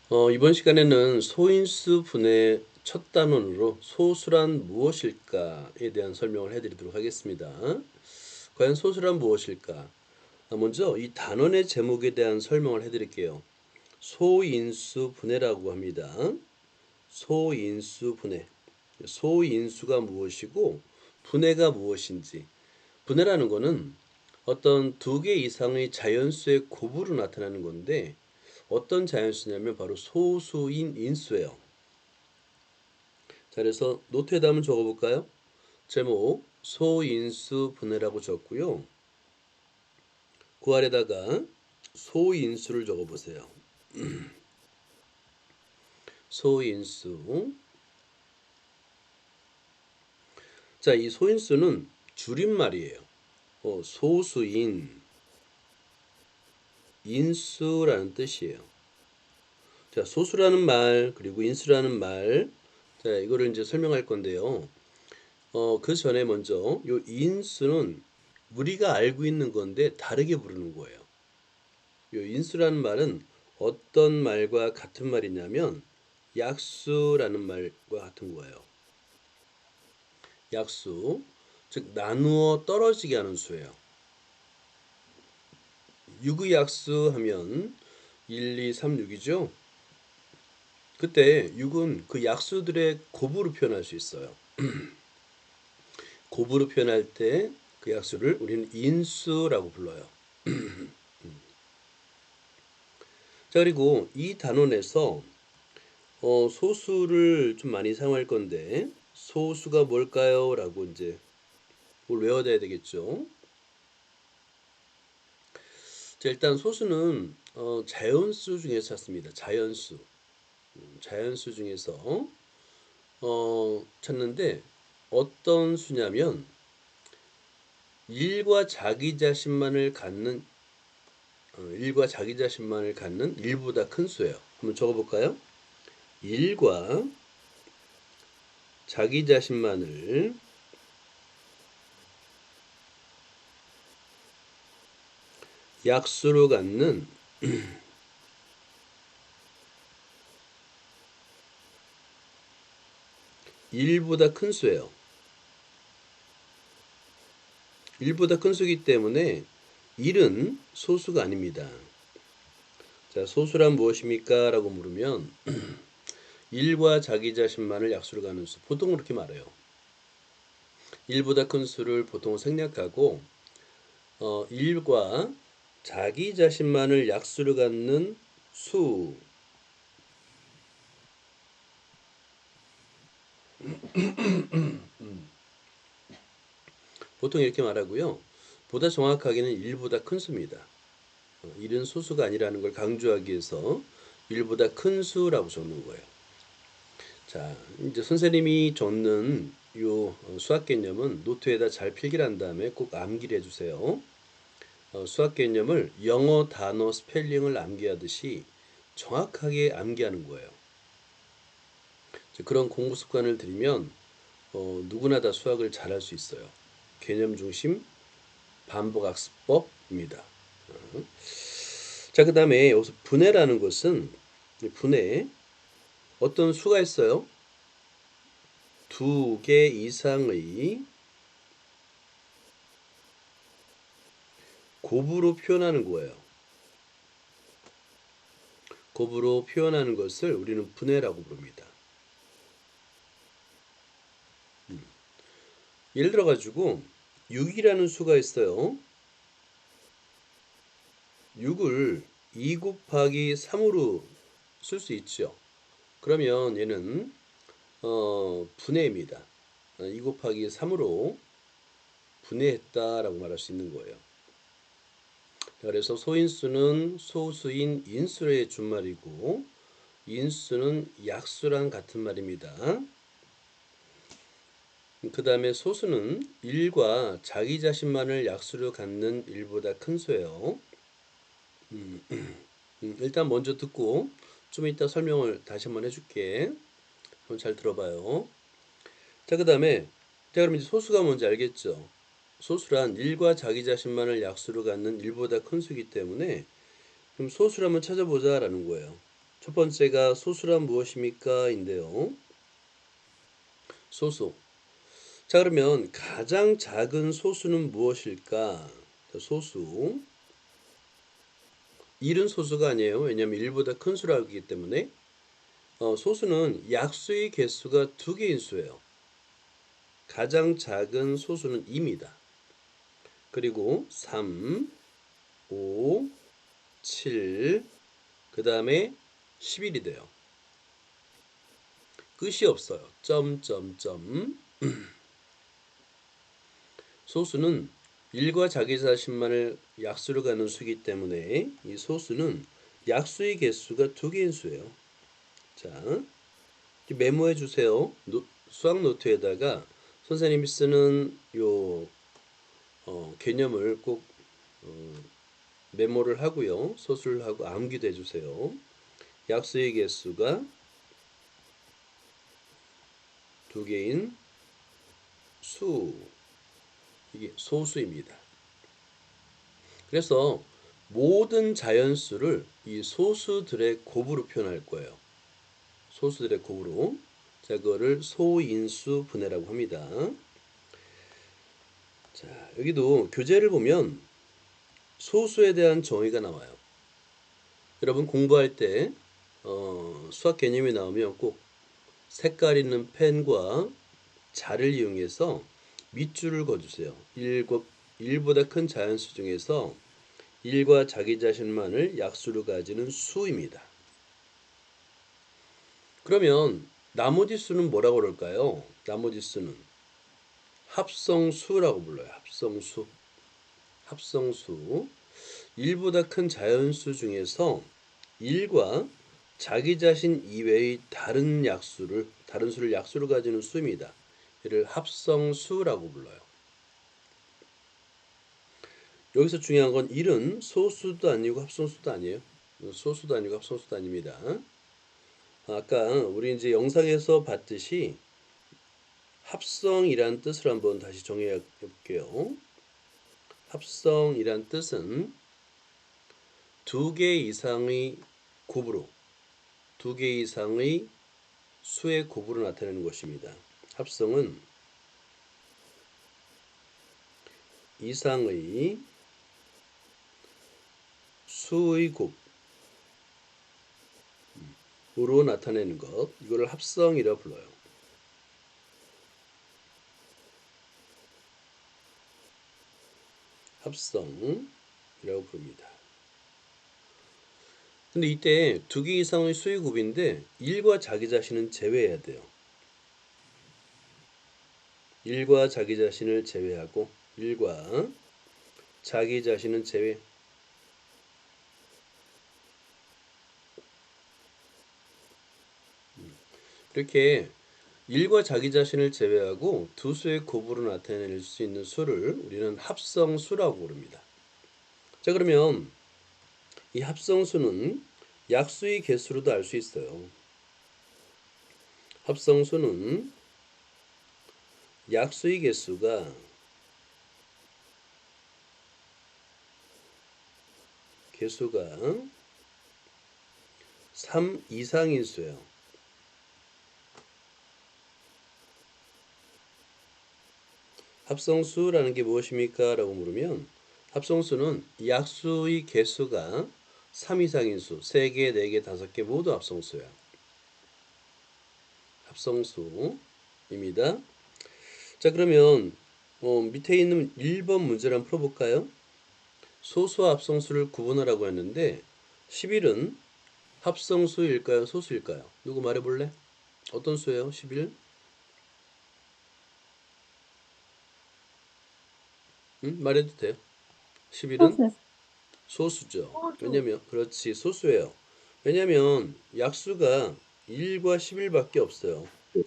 이번 시간에는 소인수 분해 첫 단원으로 소수란 무엇일까에 대한 설명을 해드리도록 하겠습니다. 과연 소수란 무엇일까? 먼저 이 단원의 제목에 대한 설명을 해드릴게요. 소인수 분해라고 합니다. 소인수 분해. 소인수가 무엇이고 분해가 무엇인지. 분해라는 것은 어떤 두 개 이상의 자연수의 곱으로 나타나는 건데 어떤 자연수냐면 바로 소수인 인수예요. 자, 그래서 노트에다 한번 적어볼까요? 제목 소인수 분해라고 적고요. 그 아래다가 소인수를 적어보세요. 소인수. 자, 이 소인수는 줄임말이에요. 소수인 인수라는 뜻이에요. 자, 소수라는 말 그리고 인수라는 말, 자, 이거를 이제 설명할 건데요. 그 전에 먼저 요 인수는 우리가 알고 있는 건데 다르게 부르는 거예요. 요 인수라는 말은 어떤 말과 같은 말이냐면 약수라는 말과 같은 거예요. 약수, 즉 나누어 떨어지게 하는 수예요. 6의 약수 하면 1, 2, 3, 6이죠. 그때 6은 그 약수들의 곱으로 표현할 수 있어요. 곱으로 표현할 때 그 약수를 우리는 인수라고 불러요. 자, 그리고 이 단원에서 소수를 좀 많이 사용할 건데 소수가 뭘까요? 라고 이제 뭘 외워둬야 되겠죠. 자, 일단 소수는 자연수 중에서 찾습니다. 자연수. 자연수 중에서 찾는데 어떤 수냐면 1과 자기 자신만을 갖는 1과 자기 자신만을 갖는 1보다 큰 수예요. 한번 적어볼까요? 1과 자기 자신만을 약수로 갖는 1보다 큰 수예요. 1보다 큰 수이기 때문에 1은 소수가 아닙니다. 자, 소수란 무엇입니까? 라고 물으면 1과 자기 자신만을 약수로 갖는 수. 보통 그렇게 말해요. 1보다 큰 수를 보통 생략하고 1과 자기 자신만을 약수로 갖는 수. 보통 이렇게 말하고요. 보다 정확하게는 1보다 큰 수입니다. 1은 소수가 아니라는 걸 강조하기 위해서 1보다 큰 수라고 적는 거예요. 자, 이제 선생님이 적는 요 수학 개념은 노트에다 잘 필기를 한 다음에 꼭 암기를 해주세요. 수학 개념을 영어 단어 스펠링을 암기하듯이 정확하게 암기하는 거예요. 그런 공부 습관을 들이면 누구나 다 수학을 잘할 수 있어요. 개념 중심 반복 학습법입니다. 자, 그 다음에 여기서 분해라는 것은 분해 어떤 수가 있어요. 두 개 이상의 곱으로 표현하는 거예요. 곱으로 표현하는 것을 우리는 분해라고 부릅니다. 예를 들어 가지고 6이라는 수가 있어요. 6을 2 곱하기 3으로 쓸 수 있죠. 그러면 얘는 분해입니다. 2 곱하기 3으로 분해했다라고 말할 수 있는 거예요. 그래서 소인수는 소수인 인수의 준말이고 인수는 약수랑 같은 말입니다. 그 다음에 소수는 1과 자기 자신만을 약수로 갖는 1보다 큰 수예요. 일단 먼저 듣고 좀 이따 설명을 다시 한번 해줄게. 한번 잘 들어봐요. 자, 그 다음에 자, 그럼 이제 소수가 뭔지 알겠죠? 소수란 1과 자기 자신만을 약수로 갖는 1보다 큰 수이기 때문에 그럼 소수를 한번 찾아보자 라는 거예요. 첫 번째가 소수란 무엇입니까? 인데요. 소수. 자, 그러면 가장 작은 소수는 무엇일까? 소수. 1은 소수가 아니에요. 왜냐하면 1보다 큰 수라고 하기 때문에 소수는 약수의 개수가 2개인 수예요. 가장 작은 소수는 2입니다. 그리고 3, 5, 7, 그 다음에 11이 돼요. 끝이 없어요. 점점점. 소수는 1과 자기 자신만을 약수로 가는 수이기 때문에 이 소수는 약수의 개수가 2개인 수예요. 자, 메모해 주세요. 수학 노트에다가 선생님이 쓰는 요 개념을 꼭 메모를 하고요. 소수를 하고 암기도 해주세요. 약수의 개수가 2개인 수, 이게 소수입니다. 그래서 모든 자연수를 이 소수들의 곱으로 표현할 거예요. 소수들의 곱으로. 자, 그거를 소인수 분해라고 합니다. 자, 여기도 교재를 보면 소수에 대한 정의가 나와요. 여러분 공부할 때 수학 개념이 나오면 꼭 색깔 있는 펜과 자를 이용해서 밑줄을 그어주세요. 1보다 큰 자연수 중에서 1과 자기 자신만을 약수로 가지는 수입니다. 그러면 나머지 수는 뭐라고 그럴까요? 나머지 수는 합성수라고 불러요. 합성수. 합성수. 1보다 큰 자연수 중에서 1과 자기 자신 이외의 다른 수를 약수로 가지는 수입니다. 이를 합성수라고 불러요. 여기서 중요한 건 1은 소수도 아니고 합성수도 아니에요. 소수도 아니고 합성수도 아닙니다. 아까 우리 이제 영상에서 봤듯이 합성이란 뜻을 한번 다시 정해 볼게요. 합성이란 뜻은 2개 이상의 곱으로, 2개 이상의 수의 곱으로 나타내는 것입니다. 합성은 이상의 수의 곱으로 나타내는 것, 이거를 합성이라 불러요. 합성이라고 부릅니다. 근데 이때 2개 이상의 수의 곱인데 1과 자기 자신은 제외해야 돼요. 1과 자기 자신을 제외하고 1과 자기 자신은 제외. 이렇게 1과 자기 자신을 제외하고 두 수의 곱으로 나타낼 수 있는 수를 우리는 합성수라고 부릅니다. 자, 그러면 이 합성수는 약수의 개수로도 알 수 있어요. 합성수는 약수의 개수가 3 이상인 수예요. 합성수라는 게 무엇입니까? 라고 물으면 합성수는 약수의 개수가 3 이상인 수, 3개, 4개, 5개 모두 합성수야. 합성수입니다. 자, 그러면 밑에 있는 1번 문제를 한번 풀어볼까요? 소수와 합성수를 구분하라고 했는데 11은 합성수일까요? 소수일까요? 누구 말해볼래? 어떤 수예요? 11? 응? 말해도 돼요. 11은 소수. 소수죠. 소수. 왜냐면 그렇지, 소수예요. 왜냐면 약수가 1과 11밖에 없어요. 그러니까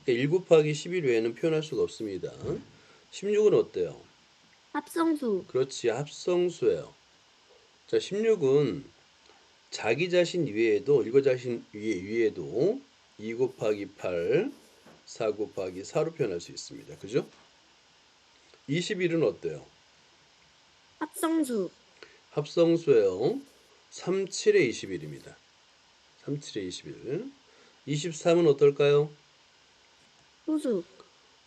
1 곱하기 11 외에는 표현할 수가 없습니다. 16은 어때요? 합성수. 그렇지, 합성수예요. 자, 16은 자기 자신 위에도 1과 자신 위에도 2 곱하기 8, 4 곱하기 4로 표현할 수 있습니다. 그죠? 21은 어때요? 합성수. 합성수예요. 3, 7의 21입니다. 37에 21. 23은 어떨까요? 소수.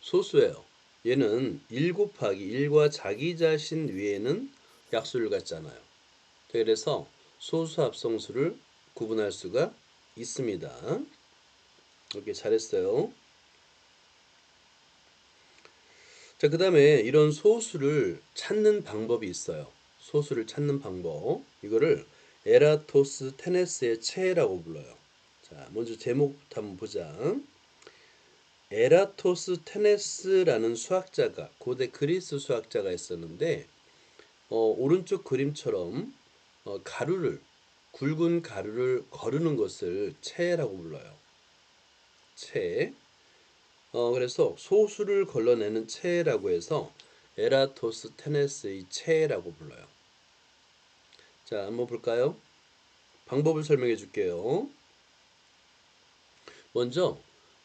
소수예요. 얘는 1 곱하기 1과 자기 자신 위에는 약수를 갖잖아요. 그래서 소수 합성수를 구분할 수가 있습니다. 이렇게 잘했어요. 자, 그 다음에 이런 소수를 찾는 방법이 있어요. 소수를 찾는 방법. 이거를 에라토스테네스의 체라고 불러요. 자, 먼저 제목부터 한번 보자. 에라토스테네스라는 수학자가, 고대 그리스 수학자가 있었는데, 오른쪽 그림처럼 가루를, 굵은 가루를 거르는 것을 체라고 불러요. 체. 그래서 소수를 걸러내는 체라고 해서 에라토스테네스의 체라고 불러요. 자, 한번 볼까요? 방법을 설명해 줄게요. 먼저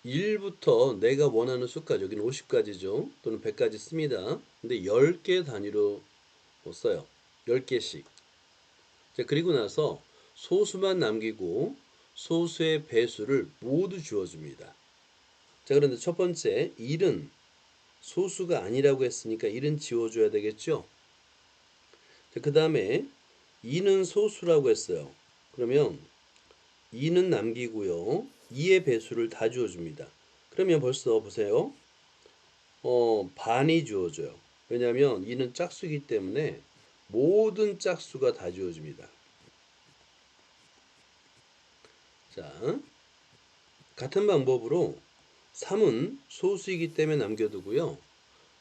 1부터 내가 원하는 수까지, 여기는 50까지죠. 또는 100까지 씁니다. 근데 10개 단위로 써요. 10개씩. 자, 그리고 나서 소수만 남기고 소수의 배수를 모두 주어줍니다. 자, 그런데 첫 번째 1은 소수가 아니라고 했으니까 1은 지워줘야 되겠죠. 그 다음에 2는 소수라고 했어요. 그러면 2는 남기고요. 2의 배수를 다 주어줍니다. 그러면 벌써 보세요. 반이 주어져요. 왜냐하면 2는 짝수이기 때문에 모든 짝수가 다 주어집니다. 자, 같은 방법으로 3은 소수이기 때문에 남겨두고요.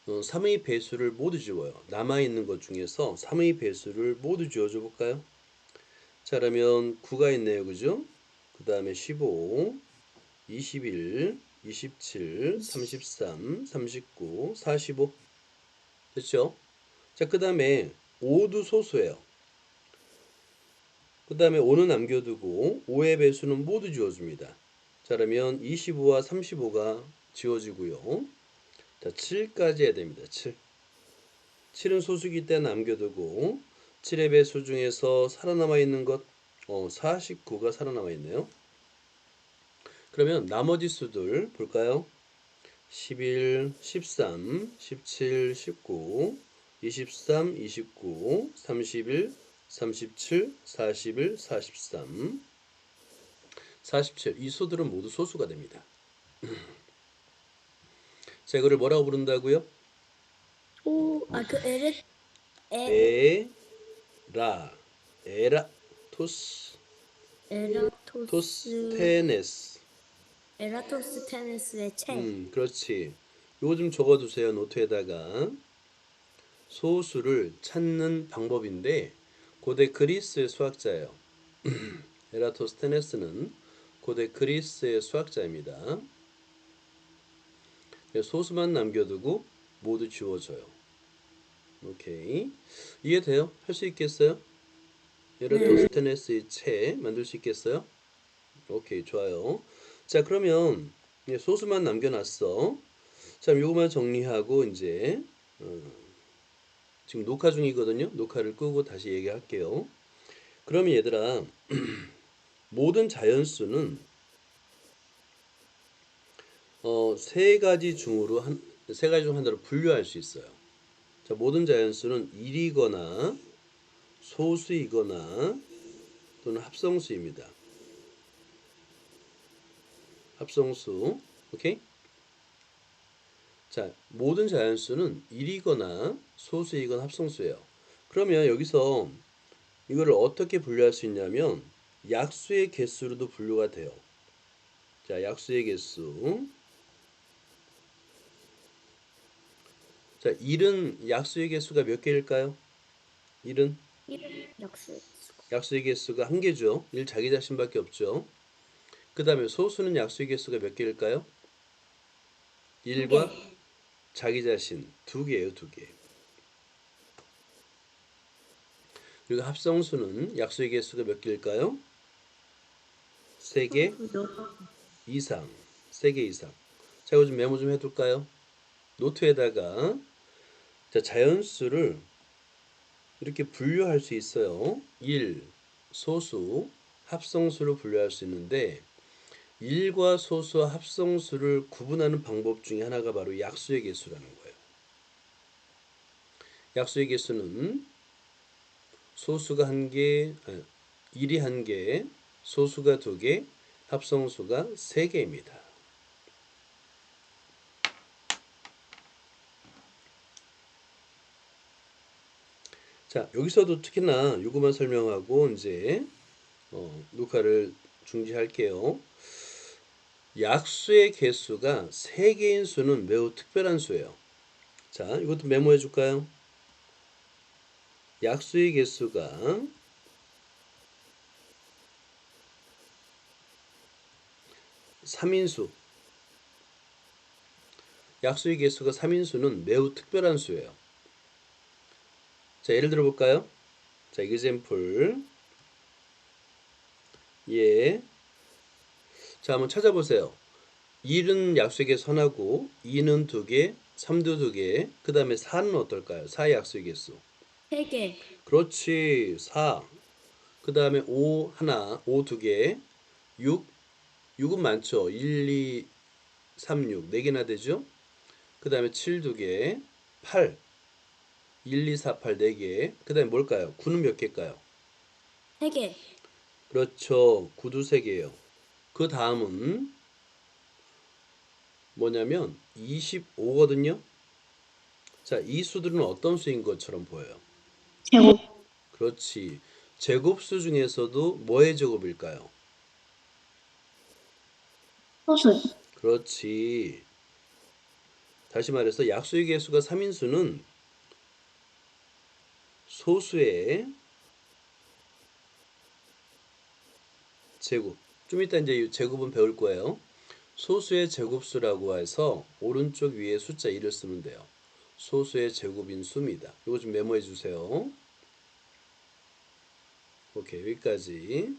3의 배수를 모두 지워요. 남아있는 것 중에서 3의 배수를 모두 지워줘 볼까요? 자, 그러면 9가 있네요. 그죠? 그 다음에 15, 21, 27, 33, 39, 45. 됐죠? 자, 그 다음에 5도 소수예요. 그 다음에 5는 남겨두고 5의 배수는 모두 지워줍니다. 자, 그러면 25와 35가 지워지고요. 자, 7까지 해야 됩니다. 7. 7은 소수기 때 남겨두고 7의 배수 중에서 살아남아 있는 것 49가 살아남아 있네요. 그러면 나머지 수들 볼까요? 11, 13, 17, 19, 23, 29, 31, 37, 41, 43, 47. 이 수들은 모두 소수가 됩니다. 자, 이거를 뭐라고 부른다고요? 에, 에라, 에라토스, 에라토스, 토스테네스. 에라토스테네스의 체. 그렇지. 요거 좀 적어두세요. 노트에다가. 소수를 찾는 방법인데 고대 그리스의 수학자예요. 에라토스테네스는 고대 그리스의 수학자입니다. 소수만 남겨두고 모두 지워져요. 오케이. 이해돼요? 할 수 있겠어요? 네. 에라토스테네스의 체 만들 수 있겠어요? 오케이, 좋아요. 자, 그러면 소수만 남겨놨어. 자, 요거만 정리하고 이제 지금 녹화 중이거든요. 녹화를 끄고 다시 얘기할게요. 그러면 얘들아, 모든 자연수는 세 가지 중으로 세 가지 중 하나로 분류할 수 있어요. 자, 모든 자연수는 1이거나 소수이거나 또는 합성수입니다. 합성수. 오케이? 자, 모든 자연수는 1이거나 소수이거나 합성수예요. 그러면 여기서 이거를 어떻게 분류할 수 있냐면 약수의 개수로도 분류가 돼요. 자, 약수의 개수. 자, 1은 약수의 개수가 몇 개일까요? 1은 약수. 약수의 개수가 한 개죠. 1 자기 자신밖에 없죠. 그 다음에 소수는 약수의 개수가 몇 개일까요? 두 1과 개. 자기 자신 두 개예요, 두 개. 그리고 합성수는 약수의 개수가 몇 개일까요? 세 개 이상. 세 개 이상. 자, 이거 좀 메모 좀 해둘까요? 노트에다가 자, 자연수를 이렇게 분류할 수 있어요. 1, 소수, 합성수로 분류할 수 있는데 일과 소수와 합성수를 구분하는 방법 중에 하나가 바로 약수의 개수라는 거예요. 약수의 개수는 소수가 한 개, 일이 한 개, 소수가 두 개, 합성수가 세 개입니다. 자, 여기서도 특히나 이것만 설명하고 이제 녹화를 중지할게요. 약수의 개수가 3개인 수는 매우 특별한 수예요. 자, 이것도 메모해 줄까요? 약수의 개수가 3인수. 약수의 개수가 3인수는 매우 특별한 수예요. 자, 예를 들어 볼까요? 자, example. 예. 자, 한번 찾아보세요. 1은 약수의 개수 하나고 2는 2개, 3도 2개, 그 다음에 4는 어떨까요? 4의 약수의 개수. 3개. 그렇지. 4. 그 다음에 5 하나, 5 2개, 6. 6은 많죠. 1, 2, 3, 6. 4개나 되죠. 그 다음에 7 2개, 8. 1, 2, 4, 8, 4개. 그 다음에 뭘까요? 9는 몇 개일까요? 3개. 그렇죠. 9도 3개예요. 그 다음은 뭐냐면 25거든요. 자, 이 수들은 어떤 수인 것처럼 보여요? 제곱. 그렇지. 제곱수 중에서도 뭐의 제곱일까요? 소수. 그렇지. 다시 말해서 약수의 개수가 3인수는 소수의 제곱. 좀 이따 이제 이 제곱은 배울 거예요. 소수의 제곱수라고 해서 오른쪽 위에 숫자 1을 쓰면 돼요. 소수의 제곱인 수입니다. 이거 좀 메모해 주세요. 오케이, 여기까지.